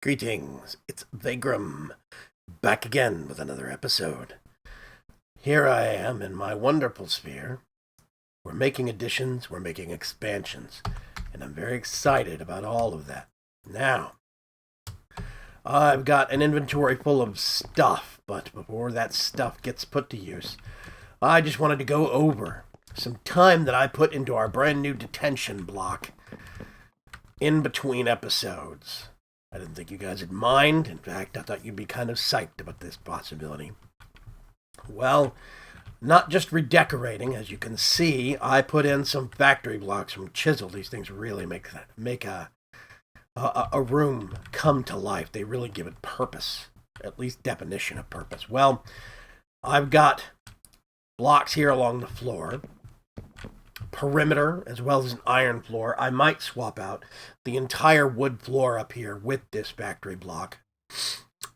Greetings, it's Vaygrim, back again with another episode. Here I am in my wonderful sphere. We're making additions, we're making expansions, and I'm very excited about all of that. Now, I've got an inventory full of stuff, but before that stuff gets put to use, I just wanted to go over some time that I put into our brand new detention block in between episodes. I didn't think you guys would mind. In fact, I thought you'd be kind of psyched about this possibility. Well, not just redecorating. As you can see, I put in some factory blocks from chisel. These things really make a room come to life. They really give it purpose, at least definition of purpose. Well, I've got blocks here along the floor, perimeter, as well as an iron floor. I might swap out the entire wood floor up here with this factory block.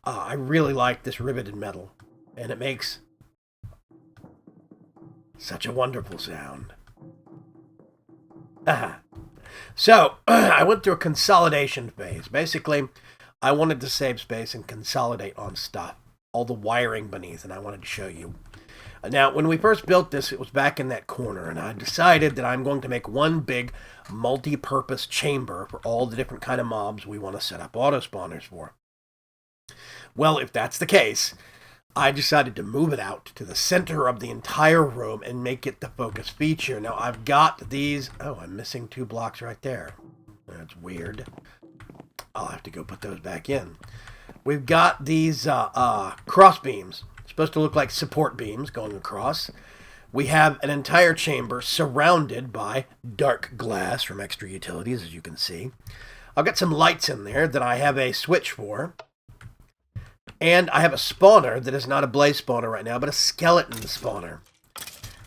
I really like this riveted metal, and it makes such a wonderful sound. So, I went through a consolidation phase. Basically, I wanted to save space and consolidate on stuff, all the wiring beneath, and I wanted to show you. Now, when we first built this, it was back in that corner, and I decided that I'm going to make one big multi-purpose chamber for all the different kind of mobs we want to set up auto spawners for. Well, if that's the case, I decided to move it out to the center of the entire room and make it the focus feature. Now, I've got these... Oh, I'm missing 2 blocks right there. That's weird. I'll have to go put those back in. We've got these cross beams. Supposed to look like support beams going across. We have an entire chamber surrounded by dark glass from Extra Utilities, as you can see. I've got some lights in there that I have a switch for. And I have a spawner that is not a blaze spawner right now, but a skeleton spawner.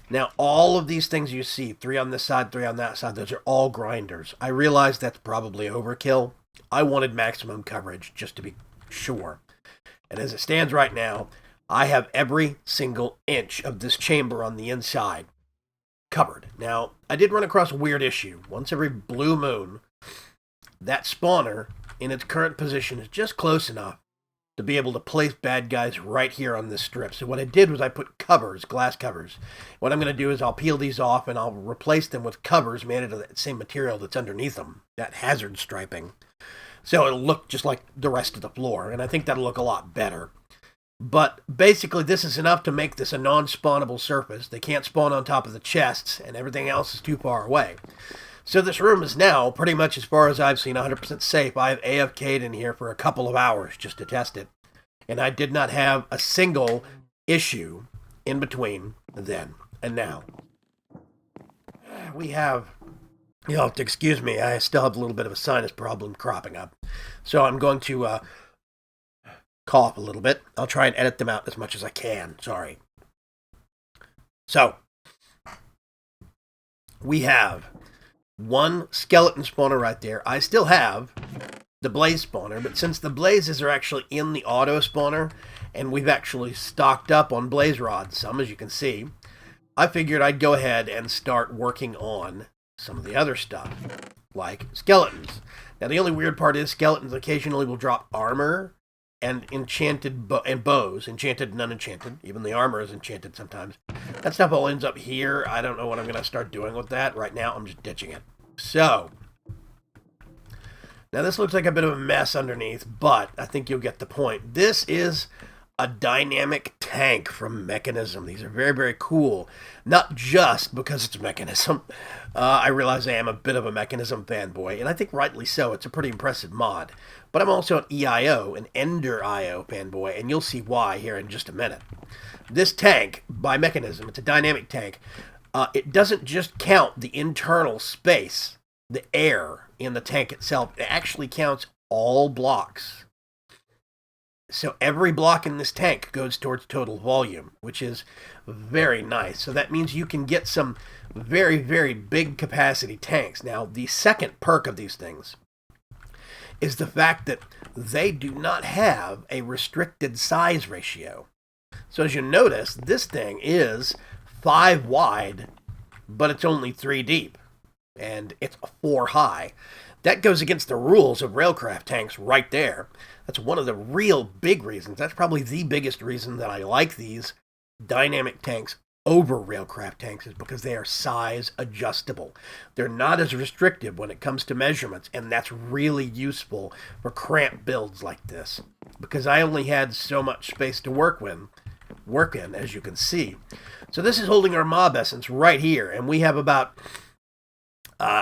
Now, all of these things you see, 3 on this side, 3 on that side, those are all grinders. I realize that's probably overkill. I wanted maximum coverage, just to be sure. And as it stands right now, I have every single inch of this chamber on the inside covered. Now, I did run across a weird issue. Once every blue moon, that spawner in its current position is just close enough to be able to place bad guys right here on this strip. So what I did was I put covers, glass covers. What I'm going to do is I'll peel these off and I'll replace them with covers made out of that same material that's underneath them, that hazard striping. So it'll look just like the rest of the floor, and I think that'll look a lot better. But basically, this is enough to make this a non-spawnable surface. They can't spawn on top of the chests, and everything else is too far away. So this room is now, pretty much as far as I've seen, 100% safe. I have AFK'd in here for a couple of hours just to test it. And I did not have a single issue in between then and now. We have... You'll have to excuse me, I still have a little bit of a sinus problem cropping up. So I'm going to... cough a little bit. I'll try and edit them out as much as I can. Sorry. So, we have one skeleton spawner right there. I still have the blaze spawner, but since the blazes are actually in the auto spawner, and we've actually stocked up on blaze rods, some as you can see, I figured I'd go ahead and start working on some of the other stuff, like skeletons. Now, the only weird part is skeletons occasionally will drop armor and enchanted and bows, enchanted and unenchanted. Even the armor is enchanted sometimes. That stuff all ends up here. I don't know what I'm going to start doing with that. Right now, I'm just ditching it. So, now this looks like a bit of a mess underneath, but I think you'll get the point. This is a dynamic tank from Mekanism. These are very, very cool. Not just because it's Mekanism. I realize I am a bit of a Mekanism fanboy, and I think rightly so. It's a pretty impressive mod. But I'm also an EIO, an Enderio fanboy, and you'll see why here in just a minute. This tank, by Mekanism, it's a dynamic tank. It doesn't just count the internal space, the air in the tank itself. It actually counts all blocks. So every block in this tank goes towards total volume, which is very nice. So that means you can get some very, very big capacity tanks. Now, the second perk of these things is the fact that they do not have a restricted size ratio. So as you notice, this thing is 5 wide, but it's only 3 deep. and it's a 4 high. That goes against the rules of railcraft tanks right there. That's one of the real big reasons. That's probably the biggest reason that I like these dynamic tanks over railcraft tanks, is because they are size adjustable. They're not as restrictive when it comes to measurements, and that's really useful for cramped builds like this, because I only had so much space to work in, as you can see. So this is holding our mob essence right here, and we have about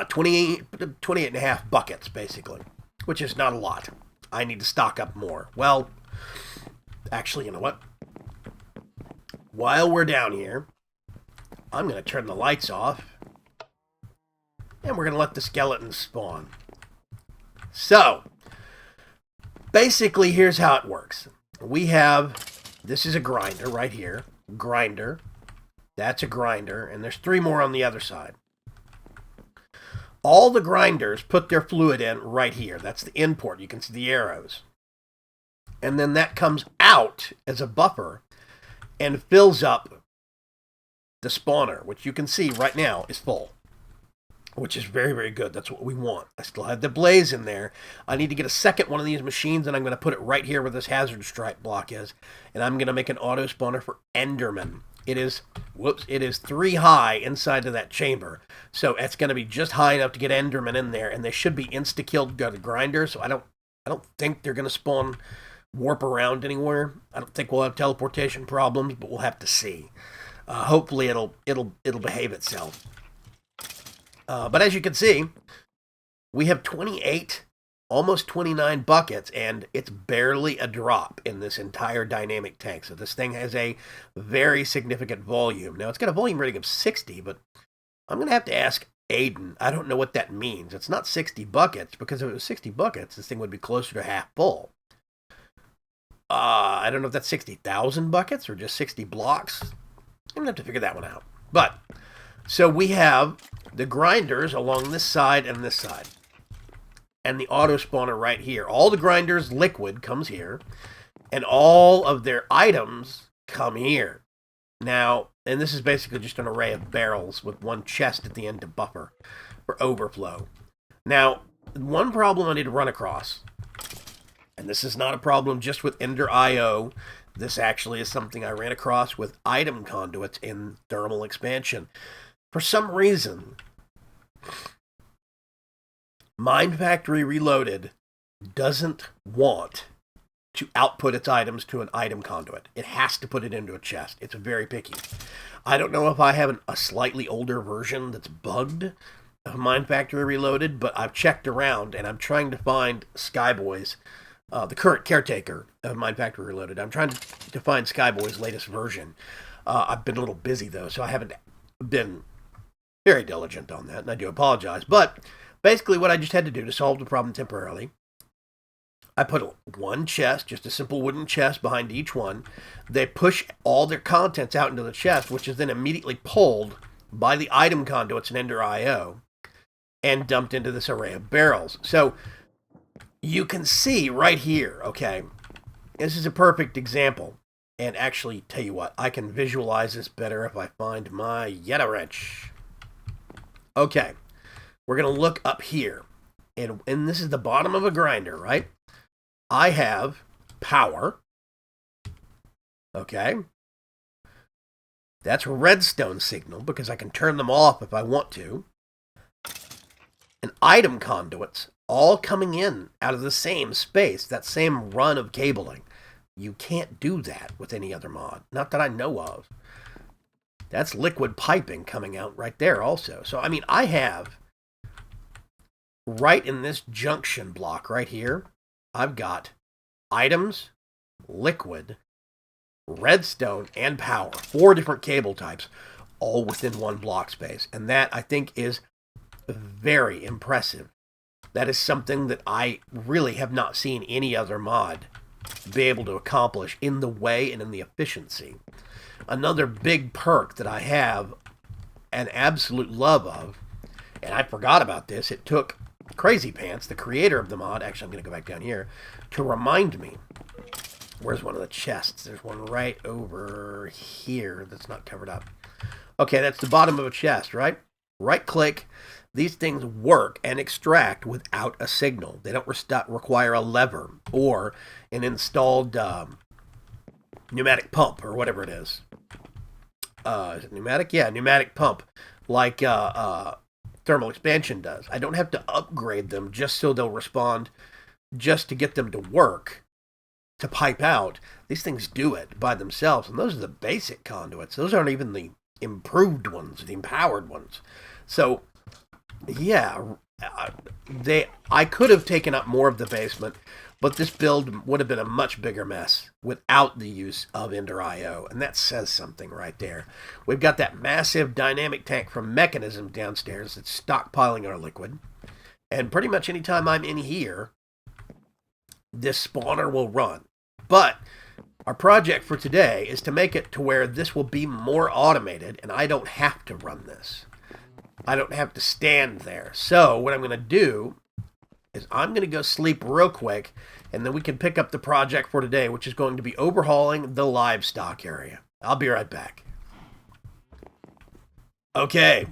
28 and a half buckets, basically, which is not a lot. I need to stock up more. Well, actually, you know what? While we're down here, I'm going to turn the lights off, and we're going to let the skeletons spawn. So, basically, here's how it works. We have, this is a grinder right here. Grinder. That's a grinder, and there's 3 more on the other side. All the grinders put their fluid in right here. That's the import. You can see the arrows. And then that comes out as a buffer and fills up the spawner, which you can see right now is full, which is very, very good. That's what we want. I still have the blaze in there. I need to get a second one of these machines, and I'm going to put it right here where this hazard stripe block is, and I'm going to make an auto spawner for Enderman. It is 3 high inside of that chamber, so it's going to be just high enough to get Enderman in there, and they should be insta-killed by the grinder, so I don't think they're going to spawn warp around anywhere. I don't think we'll have teleportation problems, but we'll have to see. Hopefully it'll behave itself. But as you can see, we have 28, almost 29 buckets, and it's barely a drop in this entire dynamic tank. So this thing has a very significant volume. Now, it's got a volume rating of 60, but I'm going to have to ask Aiden. I don't know what that means. It's not 60 buckets, because if it was 60 buckets, this thing would be closer to half full. I don't know if that's 60,000 buckets or just 60 blocks. I'm going to have to figure that one out. But, so we have the grinders along this side and this side, and the auto spawner right here. All the grinders liquid comes here, and all of their items come here. Now, and this is basically just an array of barrels with one chest at the end to buffer for overflow. Now, one problem I need to run across, and this is not a problem just with Ender.io. This actually is something I ran across with item conduits in Thermal Expansion. For some reason, Mind Factory Reloaded doesn't want to output its items to an item conduit. It has to put it into a chest. It's very picky. I don't know if I have a slightly older version that's bugged of Mind Factory Reloaded, but I've checked around, and I'm trying to find Skyboy's, the current caretaker of Mind Factory Reloaded. I'm trying to find Skyboy's latest version. I've been a little busy, though, so I haven't been very diligent on that, and I do apologize. But basically what I just had to do to solve the problem temporarily, I put one chest, just a simple wooden chest behind each one. They push all their contents out into the chest, which is then immediately pulled by the item conduits in Ender.io and dumped into this array of barrels. So you can see right here, okay, this is a perfect example. And actually, tell you what, I can visualize this better if I find my Yeta wrench. Okay, we're going to look up here. And this is the bottom of a grinder, right? I have power. Okay. That's redstone signal, because I can turn them off if I want to. And item conduits, all coming in out of the same space, that same run of cabling. You can't do that with any other mod. Not that I know of. That's liquid piping coming out right there also. So, I mean, I have, right in this junction block right here, I've got items, liquid, redstone, and power. 4 different cable types, all within one block space. And that, I think, is very impressive. That is something that I really have not seen any other mod be able to accomplish in the way and in the efficiency. Another big perk that I have an absolute love of, and I forgot about this, it took Crazy Pants, the creator of the mod, actually I'm going to go back down here, to remind me. Where's one of the chests? There's one right over here that's not covered up. Okay, that's the bottom of a chest, right? Right click, these things work and extract without a signal. They don't require a lever or an installed pneumatic pump or whatever it is. Is it pneumatic? Yeah, pneumatic pump, like Thermal Expansion does. I don't have to upgrade them just so they'll respond, just to get them to work, to pipe out. These things do it by themselves, and those are the basic conduits. Those aren't even the improved ones, the empowered ones. So, yeah, I could have taken up more of the basement, but this build would have been a much bigger mess without the use of Enderio, and that says something right there. We've got that massive dynamic tank from Mekanism downstairs that's stockpiling our liquid, and pretty much anytime I'm in here, this spawner will run. But our project for today is to make it to where this will be more automated, and I don't have to run this. I don't have to stand there. So what I'm going to do is I'm going to go sleep real quick, and then we can pick up the project for today, which is going to be overhauling the livestock area. I'll be right back. Okay,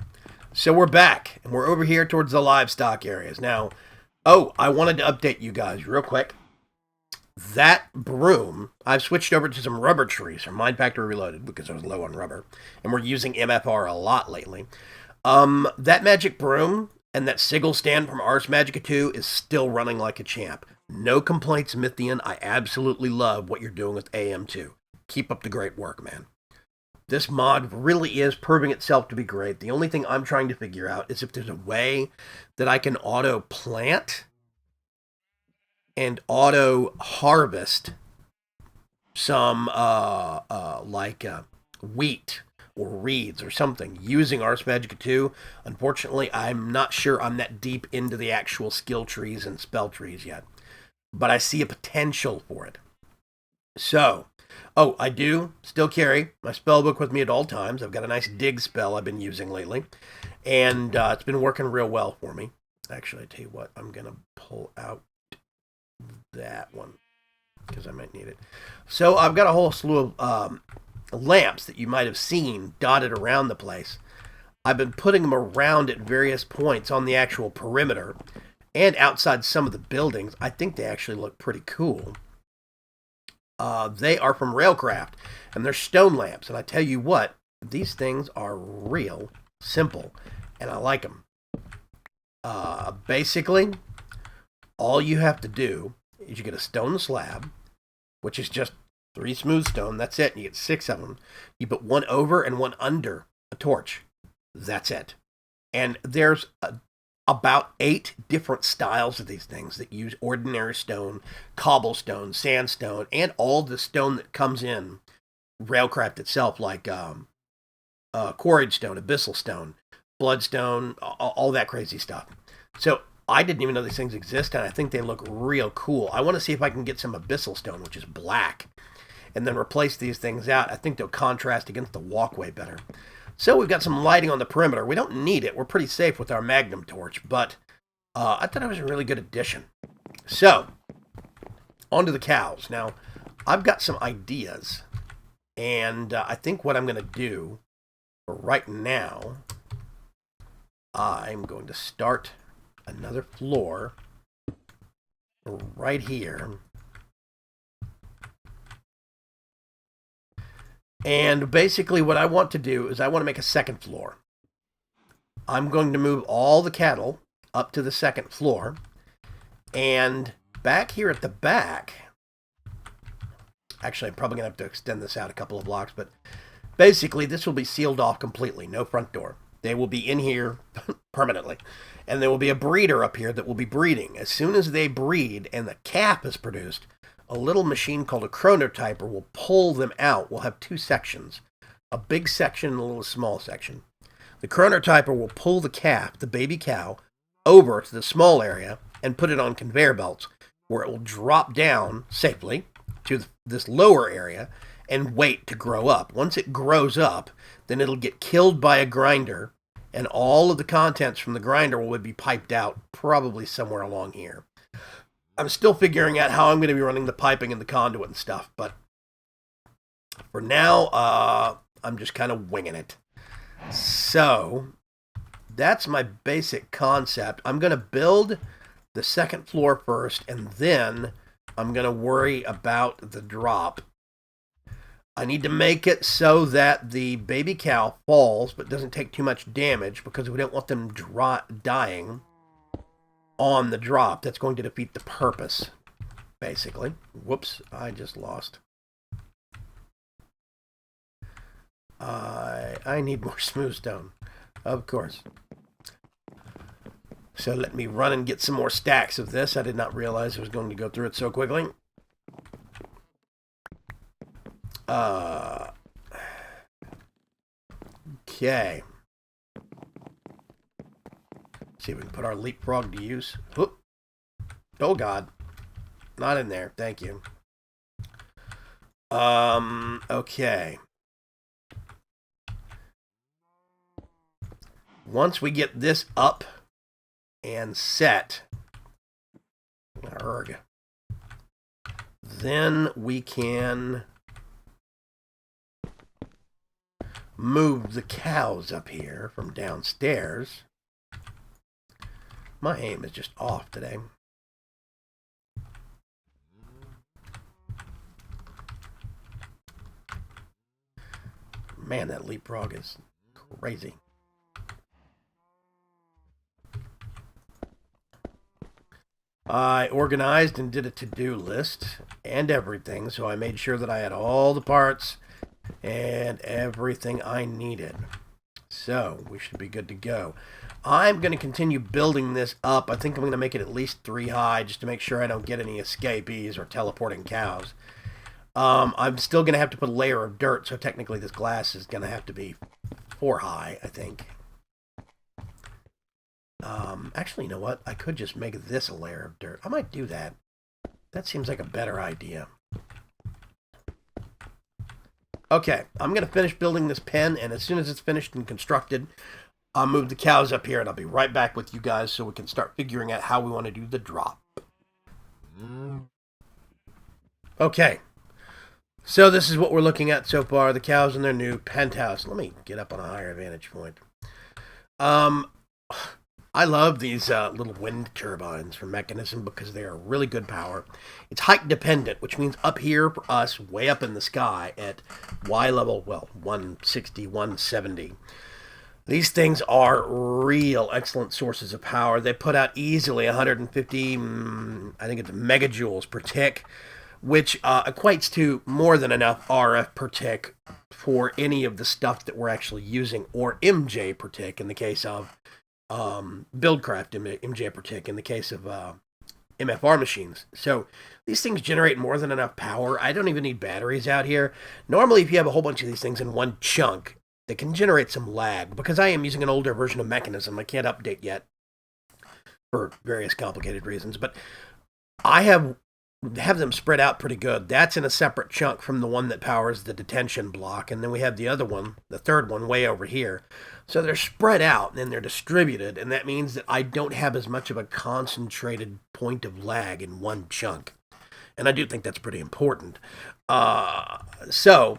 so we're back, and we're over here towards the livestock areas. Now, I wanted to update you guys real quick. That broom, I've switched over to some rubber trees from Mind Factory Reloaded because I was low on rubber, and we're using MFR a lot lately. That magic broom and that sigil stand from Ars Magica 2 is still running like a champ. No complaints, Mythian. I absolutely love what you're doing with AM2. Keep up the great work, man. This mod really is proving itself to be great. The only thing I'm trying to figure out is if there's a way that I can auto-plant and auto-harvest some, wheat or reeds or something using Ars Magica 2. Unfortunately, I'm not sure I'm that deep into the actual skill trees and spell trees yet, but I see a potential for it. So, I do still carry my spell book with me at all times. I've got a nice dig spell I've been using lately, and it's been working real well for me. Actually, I tell you what, I'm going to pull out that one because I might need it. So I've got a whole slew of lamps that you might have seen dotted around the place. I've been putting them around at various points on the actual perimeter and outside some of the buildings. I think they actually look pretty cool. They are from Railcraft, and they're stone lamps. And I tell you what, these things are real simple, and I like them. Basically, all you have to do is you get a stone slab, which is just 3 smooth stone. That's it. You get 6 of them. You put one over and one under a torch. That's it. And there's about 8 different styles of these things that use ordinary stone, cobblestone, sandstone, and all the stone that comes in Railcraft itself, like quarried stone, abyssal stone, bloodstone, all that crazy stuff. So I didn't even know these things exist, and I think they look real cool. I want to see if I can get some abyssal stone, which is black, and then replace these things out. I think they'll contrast against the walkway better. So we've got some lighting on the perimeter. We don't need it. We're pretty safe with our magnum torch, but I thought it was a really good addition. So, on to the cows. Now, I've got some ideas, and I think what I'm going to do for right now, I'm going to start another floor right here. And basically what I want to do is I want to make a second floor. I'm going to move all the cattle up to the second floor. And back here at the back, actually I'm probably going to have to extend this out a couple of blocks, but basically this will be sealed off completely. No front door. They will be in here permanently. And there will be a breeder up here that will be breeding. As soon as they breed and the calf is produced, a little machine called a chronotyper will pull them out. We'll have 2 sections, a big section and a little small section. The chronotyper will pull the calf, the baby cow, over to the small area and put it on conveyor belts where it will drop down safely to this lower area and wait to grow up. Once it grows up, then it'll get killed by a grinder, and all of the contents from the grinder will be piped out probably somewhere along here. I'm still figuring out how I'm going to be running the piping and the conduit and stuff, but for now, I'm just kind of winging it. So, that's my basic concept. I'm going to build the second floor first, and then I'm going to worry about the drop. I need to make it so that the baby cow falls but doesn't take too much damage, because we don't want them dying on the drop. That's going to defeat the purpose, basically. Whoops, I just lost. I need more smooth stone, of course. So let me run and get some more stacks of this. I did not realize I was going to go through it so quickly. Okay. See if we can put our leapfrog to use. Whoop. Oh, God. Not in there. Thank you. Okay. Once we get this up and set, then we can move the cows up here from downstairs. My aim is just off today. Man, that leapfrog is crazy. I organized and did a to-do list and everything, so I made sure that I had all the parts and everything I needed. So, we should be good to go. I'm going to continue building this up. I think I'm going to make it at least 3 high, just to make sure I don't get any escapees or teleporting cows. I'm still going to have to put a layer of dirt, so technically this glass is going to have to be 4 high, I think. Actually, you know what? I could just make this a layer of dirt. I might do that. That seems like a better idea. Okay, I'm going to finish building this pen, and as soon as it's finished and constructed, I'll move the cows up here, and I'll be right back with you guys so we can start figuring out how we want to do the drop. Okay, so this is what we're looking at so far. The cows in their new penthouse. Let me get up on a higher vantage point. I love these little wind turbines from Mekanism because they are really good power. It's height dependent, which means up here for us, way up in the sky at Y level, well, 160, 170. These things are real excellent sources of power. They put out easily 150, I think it's megajoules per tick, which equates to more than enough RF per tick for any of the stuff that we're actually using, or MJ per tick in the case of Buildcraft MJ per tick in the case of MFR machines. So these things generate more than enough power. I don't even need batteries out here. Normally, if you have a whole bunch of these things in one chunk, they can generate some lag. Because I am using an older version of Mekanism, I can't update yet for various complicated reasons. But I have them spread out pretty good. That's in a separate chunk from the one that powers the detention block. And then we have the other one, the third one, way over here. So they're spread out and they're distributed. And that means that I don't have as much of a concentrated point of lag in one chunk. And I do think that's pretty important. So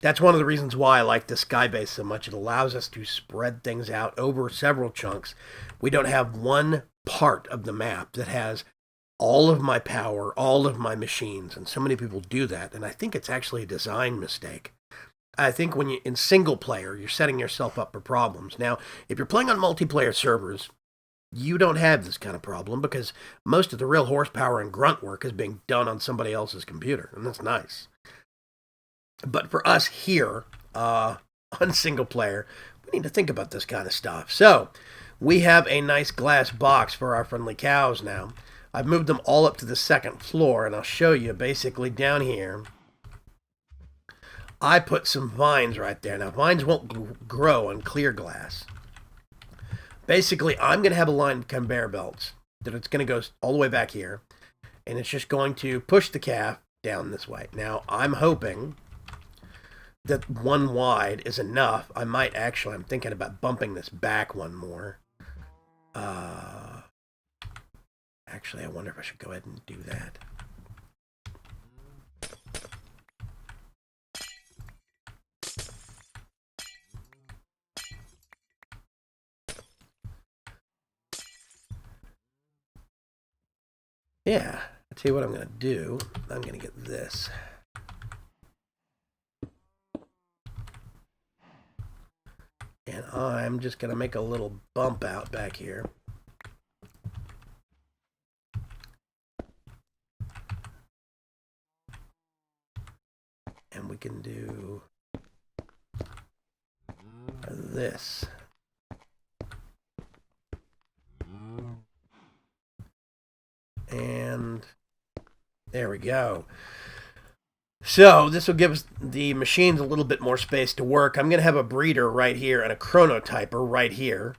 that's one of the reasons why I like the Skybase so much. It allows us to spread things out over several chunks. We don't have one part of the map that has all of my power, all of my machines, and so many people do that, and I think it's actually a design mistake. I think when you in single player, you're setting yourself up for problems. Now, if you're playing on multiplayer servers, you don't have this kind of problem because most of the real horsepower and grunt work is being done on somebody else's computer, and that's nice. But for us here, on single player, we need to think about this kind of stuff. So, we have a nice glass box for our friendly cows now. I've moved them all up to the second floor, and I'll show you basically down here. I put some vines right there. Now, vines won't grow on clear glass. Basically, I'm going to have a line of conveyor belts that it's going to go all the way back here, and it's just going to push the calf down this way. Now, I'm hoping that one wide is enough. I'm thinking about bumping this back one more. Actually, I wonder if I should go ahead and do that. Yeah, I'll tell you what I'm going to do. I'm going to get this. And I'm just going to make a little bump out back here. And we can do this. And there we go. So this will give us the machines a little bit more space to work. I'm going to have a breeder right here and a chronotyper right here.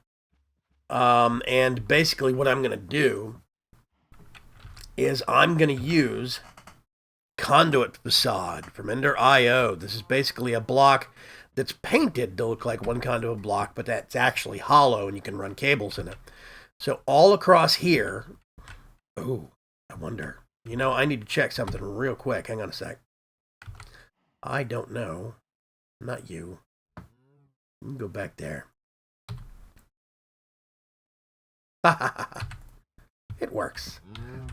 And basically what I'm going to do is I'm going to use conduit facade from Ender.io. This is basically a block that's painted to look like one conduit block, but that's actually hollow and you can run cables in it. So all across here, oh, I wonder. You know, I need to check something real quick. Hang on a sec. I don't know. Not you. You can go back there. It works.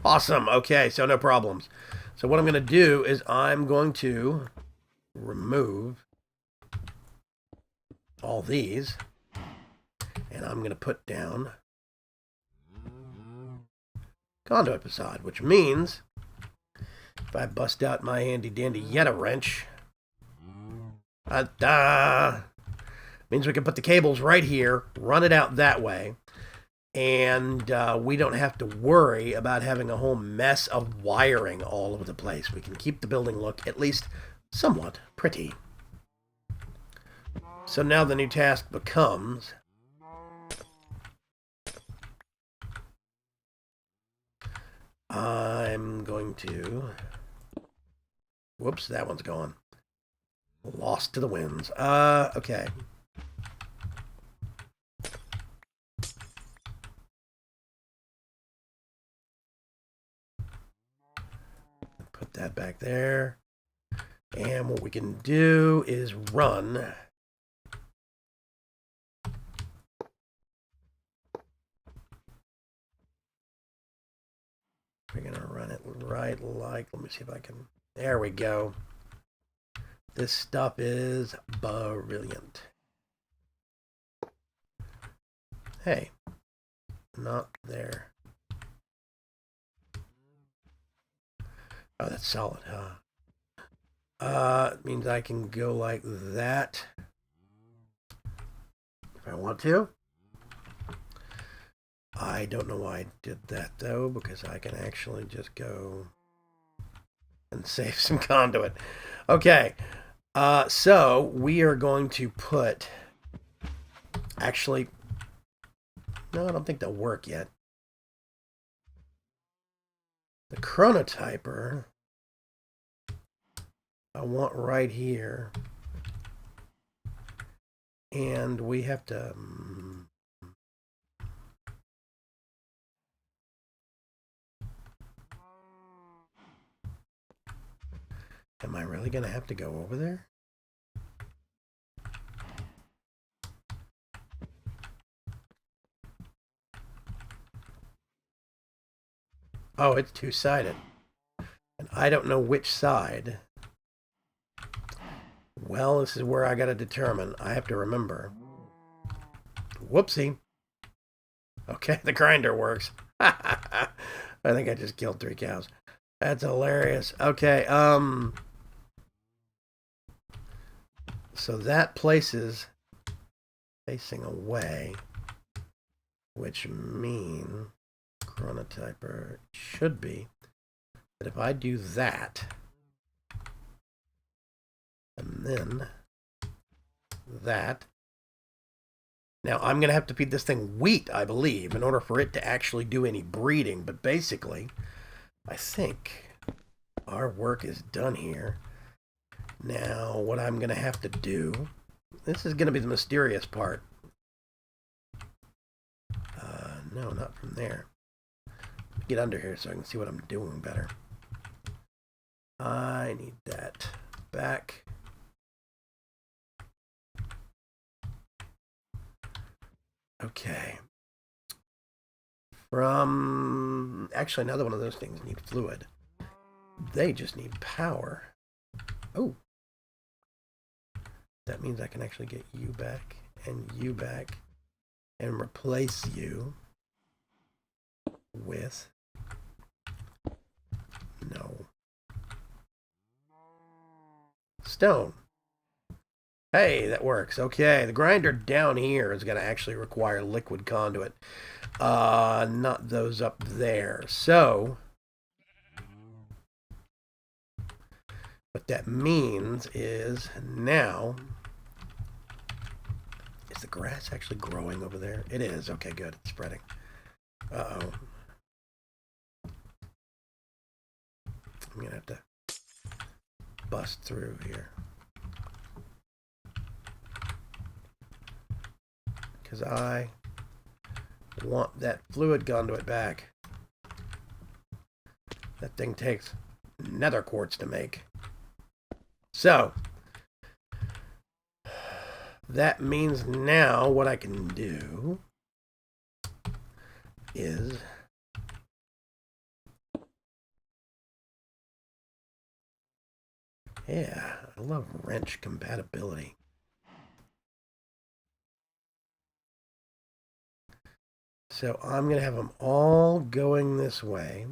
Awesome. Okay, so no problems. So what I'm going to do is I'm going to remove all these. And I'm going to put down conduit facade, which means if I bust out my handy dandy Yeta wrench, means we can put the cables right here, run it out that way, and we don't have to worry about having a whole mess of wiring all over the place. We can keep the building look at least somewhat pretty. So now the new task becomes I'm going to... Whoops, that one's gone. Lost to the winds. Okay. Put that back there. And what we can do is run... We're going to run it right like... Let me see if I can... There we go. This stuff is brilliant. Hey. Not there. Oh, that's solid, huh? It means I can go like that. If I want to. I don't know why I did that, though, because I can actually just go and save some conduit. Okay, so we are going to put... Actually, no, I don't think they'll work yet. The chronotyper, I want right here. And we have to... Am I really going to have to go over there? Oh, it's two-sided. And I don't know which side. Well, this is where I got to determine. I have to remember. Whoopsie. Okay, the grinder works. I think I just killed 3 cows. That's hilarious. Okay, so that places facing away, which means chronotyper should be that if I do that, and then that, now I'm going to have to feed this thing wheat, I believe, in order for it to actually do any breeding, but basically, I think our work is done here. Now, what I'm going to have to do, this is going to be the mysterious part. No, not from there. Get under here so I can see what I'm doing better. I need that back. Okay. From Actually, neither one of those things need fluid. They just need power. Oh. That means I can actually get you back and replace you with no stone. Hey, that works. Okay, the grinder down here is going to actually require liquid conduit. Not those up there. So what that means is now, is the grass actually growing over there? It is. Okay, good. It's spreading. Uh-oh. I'm going to have to bust through here. Because I want that fluid conduit back. That thing takes nether quartz to make. So, that means now what I can do is yeah, I love wrench compatibility. So I'm going to have them all going this way.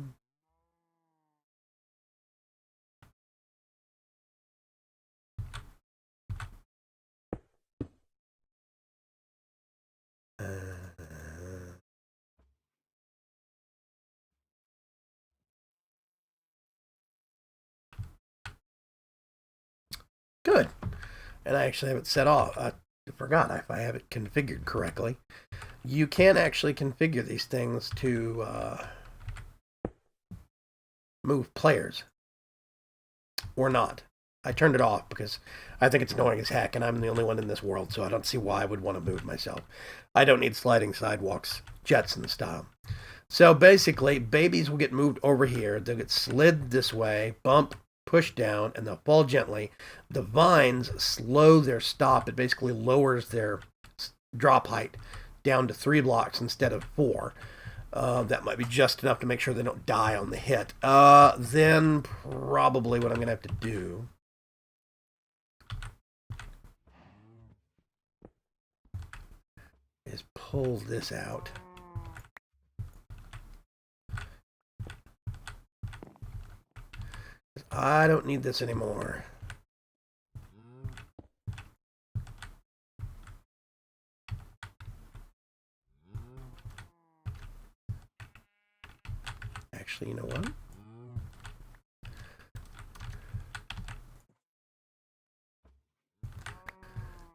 Good. And I actually have it set off. I forgot if I have it configured correctly. You can actually configure these things to move players or not. I turned it off because I think it's annoying as heck, and I'm the only one in this world, so I don't see why I would want to move myself. I don't need sliding sidewalks, Jetson style. So basically, babies will get moved over here. They'll get slid this way, bump, push down, and they'll fall gently. The vines slow their stop. It basically lowers their drop height down to 3 blocks instead of 4. That might be just enough to make sure they don't die on the hit. Then probably what I'm going to have to do is pull this out. I don't need this anymore. Actually, you know what?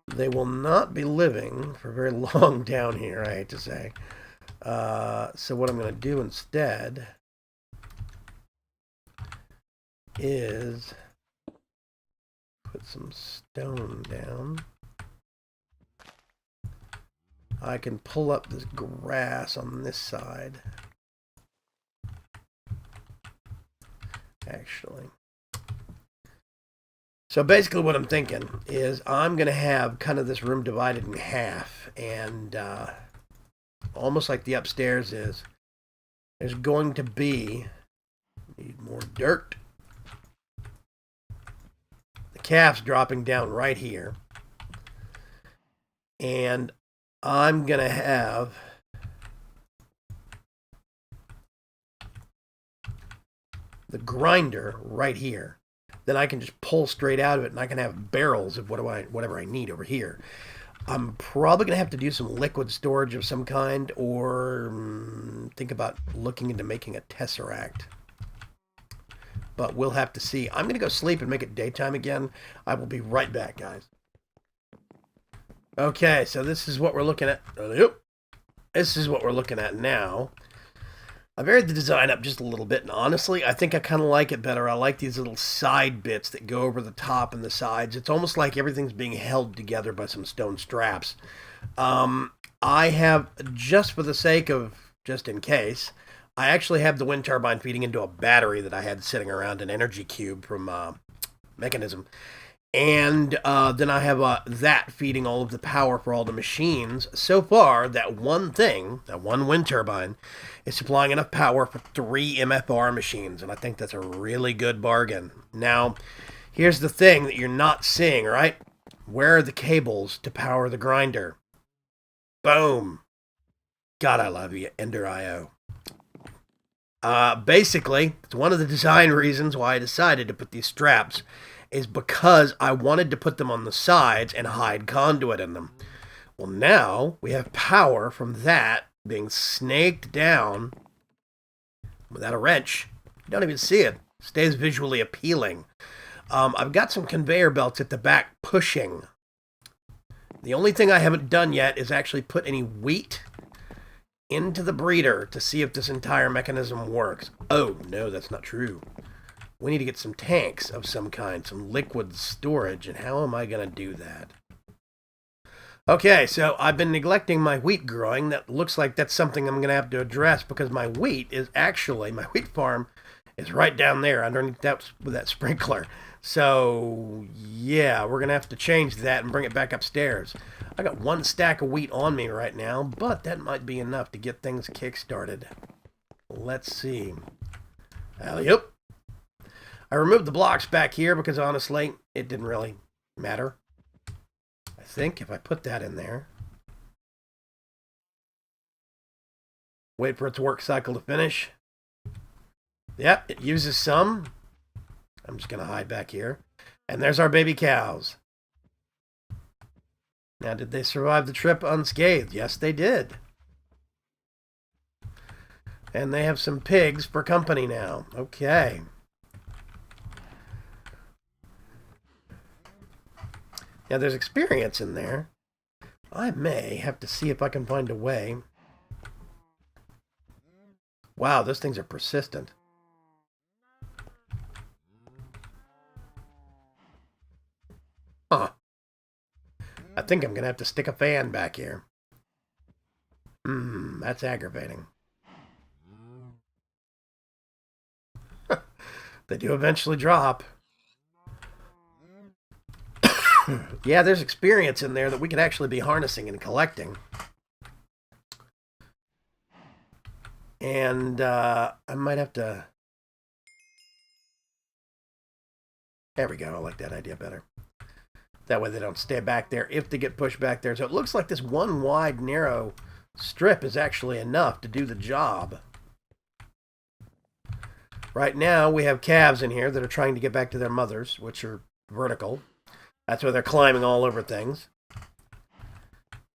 They will not be living for very long down here, I hate to say. So what I'm going to do instead is put some stone down. I can pull up this grass on this side. Actually. So basically what I'm thinking is I'm going to have kind of this room divided in half, and almost like the upstairs is, there's going to be, need more dirt. The calf's dropping down right here. And I'm going to have the grinder right here. Then I can just pull straight out of it, and I can have barrels of whatever I need over here. I'm probably going to have to do some liquid storage of some kind, or think about looking into making a tesseract. But we'll have to see. I'm going to go sleep and make it daytime again. I will be right back, guys. Okay, so this is what we're looking at. This is what we're looking at now. I varied the design up just a little bit, and honestly, I think I kind of like it better. I like these little side bits that go over the top and the sides. It's almost like everything's being held together by some stone straps. I have, just for the sake of, just in case, I actually have the wind turbine feeding into a battery that I had sitting around, an energy cube from Mekanism. And then I have that feeding all of the power for all the machines. So far, that one thing, that one wind turbine, is supplying enough power for 3 MFR machines, and I think that's a really good bargain. Now, here's the thing that you're not seeing, right? Where are the cables to power the grinder? Boom. God, I love you, Enderio. Basically, it's one of the design reasons why I decided to put these straps is because I wanted to put them on the sides and hide conduit in them. Well, now we have power from that being snaked down without a wrench. You don't even see it. Stays visually appealing. I've got some conveyor belts at the back pushing. The only thing I haven't done yet is actually put any wheat into the breeder to see if this entire mechanism works. Oh, no, that's not true. We need to get some tanks of some kind, some liquid storage, and how am I going to do that? Okay, so I've been neglecting my wheat growing. That looks like that's something I'm going to have to address because my wheat farm is right down there underneath that sprinkler. So, yeah, we're going to have to change that and bring it back upstairs. I got 1 stack of wheat on me right now, but that might be enough to get things kick-started. Let's see. Alley-oop. I removed the blocks back here because, honestly, it didn't really matter. I think if I put that in there, wait for its work cycle to finish. Yep, it uses some. I'm just going to hide back here. And there's our baby cows. Now, did they survive the trip unscathed? Yes, they did. And they have some pigs for company now. Okay. Now, there's experience in there. I may have to see if I can find a way. Wow, those things are persistent. Huh. I think I'm going to have to stick a fan back here. That's aggravating. They do eventually drop. Yeah, there's experience in there that we could actually be harnessing and collecting. And I might have to... There we go. I like that idea better. That way they don't stay back there if they get pushed back there. So it looks like this one wide, narrow strip is actually enough to do the job. Right now, we have calves in here that are trying to get back to their mothers, which are vertical. That's why they're climbing all over things.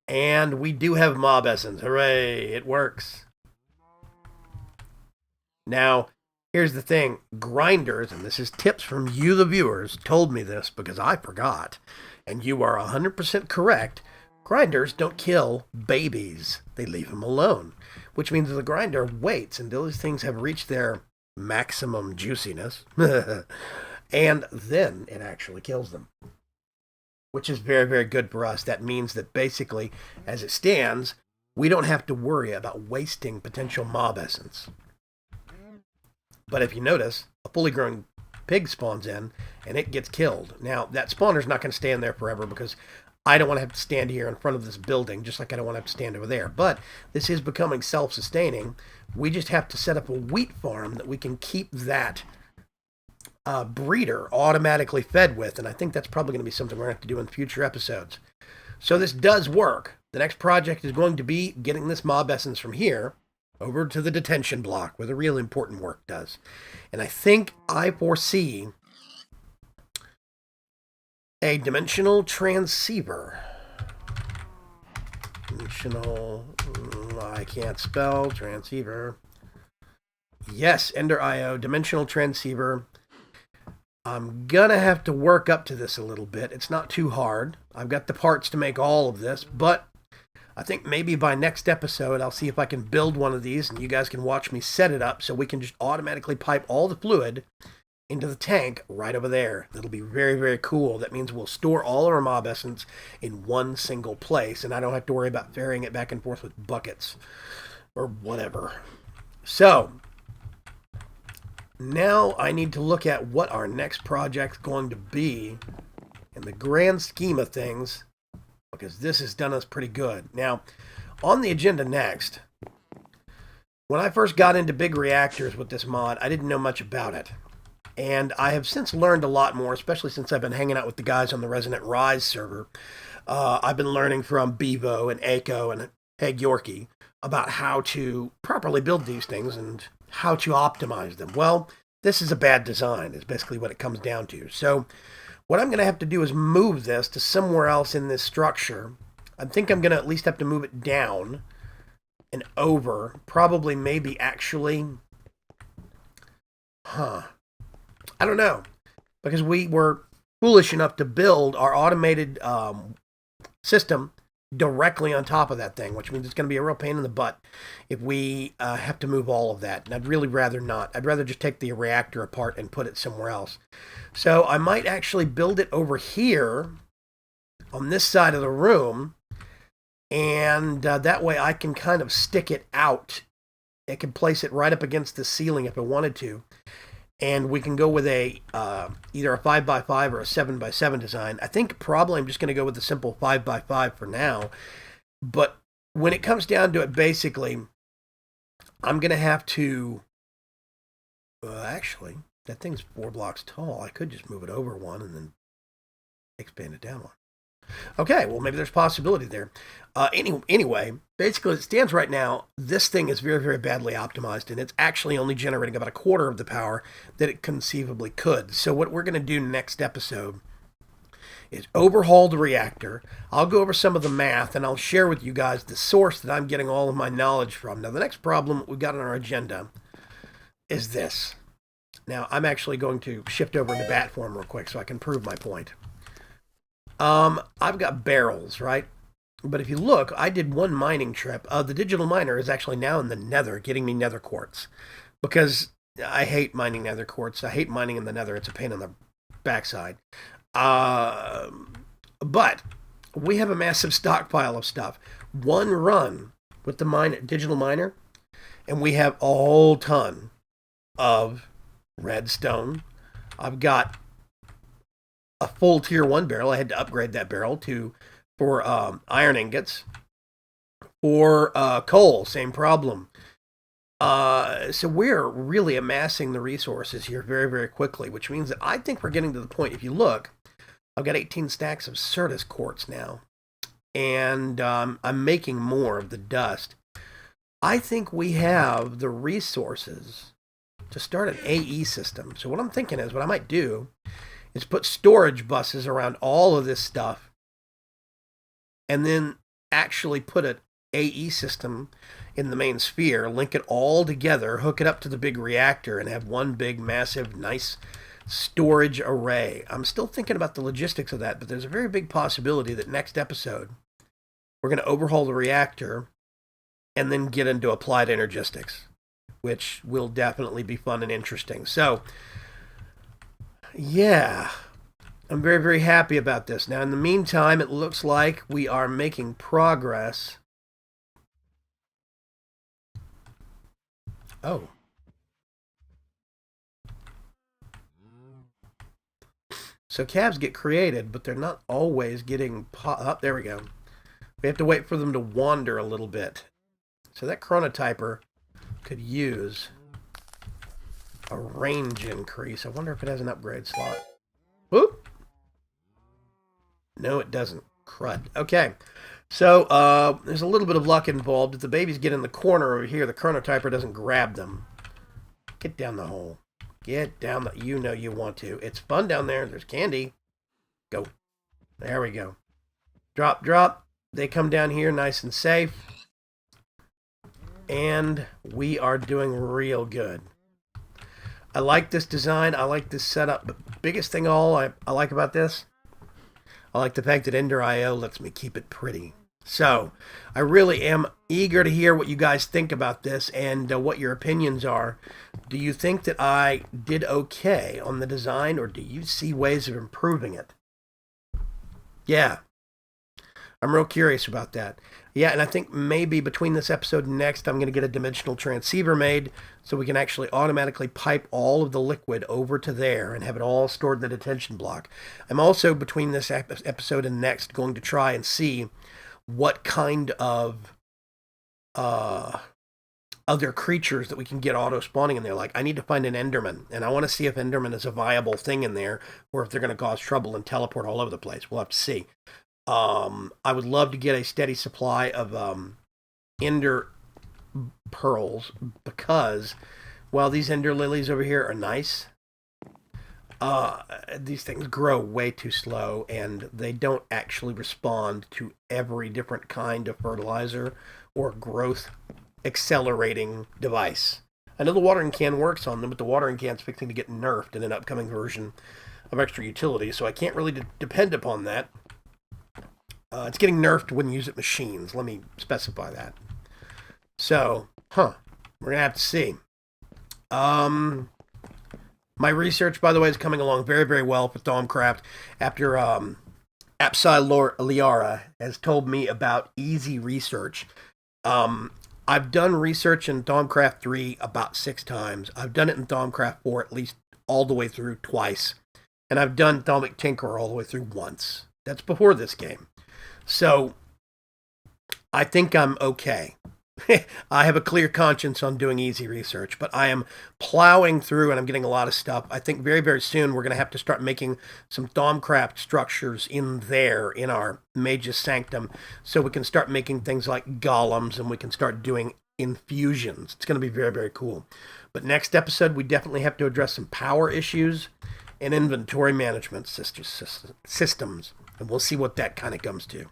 And we do have mob essence. Hooray, it works. Now, here's the thing. Grinders, and this is tips from you, the viewers, told me this because I forgot. And you are 100% correct. Grinders don't kill babies. They leave them alone. Which means the grinder waits until these things have reached their maximum juiciness. And then it actually kills them. Which is very, very good for us. That means that basically, as it stands, we don't have to worry about wasting potential mob essence. But if you notice, a fully grown pig spawns in, and it gets killed. Now, that spawner's not going to stay in there forever because I don't want to have to stand here in front of this building, just like I don't want to have to stand over there. But this is becoming self-sustaining. We just have to set up a wheat farm that we can keep that breeder automatically fed with, and I think that's probably going to be something we're going to have to do in future episodes. So this does work. The next project is going to be getting this mob essence from here over to the detention block where the real important work does. And I think I foresee a dimensional transceiver. I can't spell transceiver. Yes, Enderio, dimensional transceiver. I'm gonna have to work up to this a little bit. It's not too hard. I've got the parts to make all of this, but I think maybe by next episode I'll see if I can build one of these and you guys can watch me set it up so we can just automatically pipe all the fluid into the tank right over there. That'll be very, very cool. That means we'll store all our mob essence in one single place and I don't have to worry about ferrying it back and forth with buckets or whatever. So now I need to look at what our next project's going to be in the grand scheme of things, because this has done us pretty good. Now, on the agenda next, when I first got into big reactors with this mod, I didn't know much about it. And I have since learned a lot more, especially since I've been hanging out with the guys on the Resonant Rise server. I've been learning from Bevo and Aiko and Heg Yorkie about how to properly build these things and how to optimize them. Well, this is a bad design, is basically what it comes down to. So what I'm going to have to do is move this to somewhere else in this structure. I think I'm going to at least have to move it down and over. Probably, maybe, actually. I don't know. Because we were foolish enough to build our automated system directly on top of that thing, which means it's going to be a real pain in the butt if we have to move all of that. And I'd really rather not. I'd rather just take the reactor apart and put it somewhere else. So I might actually build it over here on this side of the room, and that way I can kind of stick it out. I can place it right up against the ceiling if I wanted to. And we can go with a either a 5x5 or a 7x7 design. I think probably I'm just going to go with the simple 5x5 for now. But when it comes down to it, basically, I'm going to have to... actually, that thing's 4 blocks tall. I could just move it over one and then expand it down one. Okay, well, maybe there's possibility there. Anyway, basically, as it stands right now, this thing is very, very badly optimized, and it's actually only generating about a quarter of the power that it conceivably could. So what we're going to do next episode is overhaul the reactor. I'll go over some of the math, and I'll share with you guys the source that I'm getting all of my knowledge from. Now, the next problem we've got on our agenda is this. Now, I'm actually going to shift over into bat form real quick so I can prove my point. I've got barrels, right? But if you look, I did one mining trip. The digital miner is actually now in the nether, getting me nether quartz. Because I hate mining nether quartz. I hate mining in the nether. It's a pain in the backside. But we have a massive stockpile of stuff. One run with the digital miner, and we have a whole ton of redstone. I've got a full tier 1 barrel. I had to upgrade that barrel for iron ingots. For coal, same problem. So we're really amassing the resources here very, very quickly, which means that I think we're getting to the point, if you look, I've got 18 stacks of Certus quartz now, and I'm making more of the dust. I think we have the resources to start an AE system. So what I'm thinking is, what I might do is put storage buses around all of this stuff, and then actually put an AE system in the main sphere, link it all together, hook it up to the big reactor, and have one big, massive, nice storage array. I'm still thinking about the logistics of that, but there's a very big possibility that next episode we're going to overhaul the reactor and then get into applied energistics, which will definitely be fun and interesting. So, yeah, I'm very, very happy about this. Now, in the meantime, it looks like we are making progress. Oh. So cabs get created, but they're not always getting... Oh, there we go. We have to wait for them to wander a little bit. So that chronotyper could use a range increase. I wonder if it has an upgrade slot. Whoop! No, it doesn't. Crud. Okay. So, there's a little bit of luck involved. If the babies get in the corner over here, the chronotyper doesn't grab them. Get down the hole. Get down the... You know you want to. It's fun down there. There's candy. Go. There we go. Drop, drop. They come down here nice and safe. And we are doing real good. I like this design. I like this setup. The biggest thing I like about this, I like the fact that Ender.io lets me keep it pretty. So, I really am eager to hear what you guys think about this and what your opinions are. Do you think that I did okay on the design, or do you see ways of improving it? Yeah. I'm real curious about that. Yeah, and I think maybe between this episode and next, I'm going to get a dimensional transceiver made so we can actually automatically pipe all of the liquid over to there and have it all stored in the detention block. I'm also, between this episode and next, going to try and see what kind of other creatures that we can get auto-spawning in there. Like, I need to find an Enderman, and I want to see if Enderman is a viable thing in there, or if they're going to cause trouble and teleport all over the place. We'll have to see. I would love to get a steady supply of Ender pearls, because, well, these Ender lilies over here are nice. These things grow way too slow, and they don't actually respond to every different kind of fertilizer or growth accelerating device. I know the watering can works on them, but the watering can's fixing to get nerfed in an upcoming version of Extra Utility, so I can't really depend upon that. It's getting nerfed when you use it machines. Let me specify that. So, we're gonna have to see. My research, by the way, is coming along very, very well for Thaumcraft after Apsi Liara has told me about easy research. I've done research in Thaumcraft 3 about 6 times. I've done it in Thaumcraft 4 at least all the way through twice. And I've done Thalmic Tinker all the way through once. That's before this game. So, I think I'm okay. I have a clear conscience on doing easy research, but I am plowing through and I'm getting a lot of stuff. I think very, very soon we're going to have to start making some Thaumcraft structures in there, in our Mage's Sanctum, so we can start making things like golems and we can start doing infusions. It's going to be very, very cool. But next episode, we definitely have to address some power issues and inventory management systems, and we'll see what that kind of comes to.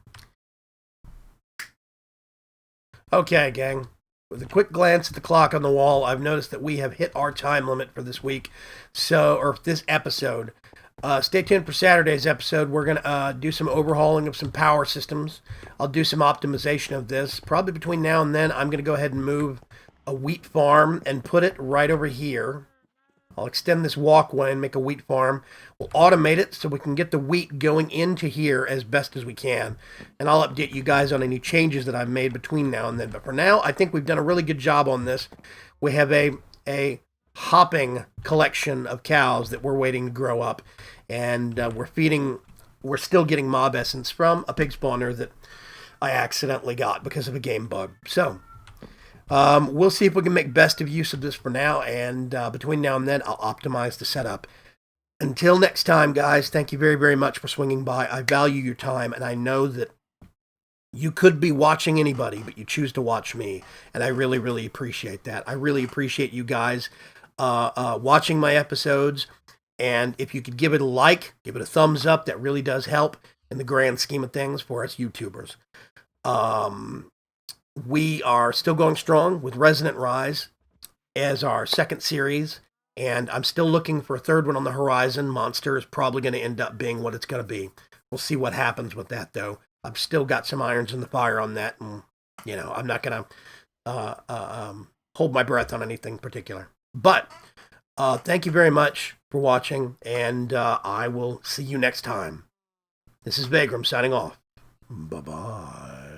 Okay, gang. With a quick glance at the clock on the wall, I've noticed that we have hit our time limit for this week, or this episode. Stay tuned for Saturday's episode. We're going to do some overhauling of some power systems. I'll do some optimization of this. Probably between now and then, I'm going to go ahead and move a wheat farm and put it right over here. I'll extend this walkway and make a wheat farm. We'll automate it so we can get the wheat going into here as best as we can. And I'll update you guys on any changes that I've made between now and then. But for now, I think we've done a really good job on this. We have a hopping collection of cows that we're waiting to grow up. And we're still getting mob essence from a pig spawner that I accidentally got because of a game bug. So, we'll see if we can make best of use of this for now, and between now and then, I'll optimize the setup. Until next time, guys, thank you very, very much for swinging by. I value your time, and I know that you could be watching anybody, but you choose to watch me, and I really, really appreciate that. I really appreciate you guys watching my episodes, and if you could give it a like, give it a thumbs up, that really does help in the grand scheme of things for us YouTubers. We are still going strong with Resonant Rise as our second series, and I'm still looking for a third one on the horizon. Monster is probably going to end up being what it's going to be. We'll see what happens with that, though. I've still got some irons in the fire on that, and, I'm not going to hold my breath on anything particular. But thank you very much for watching, and I will see you next time. This is Vaygrim signing off. Bye-bye.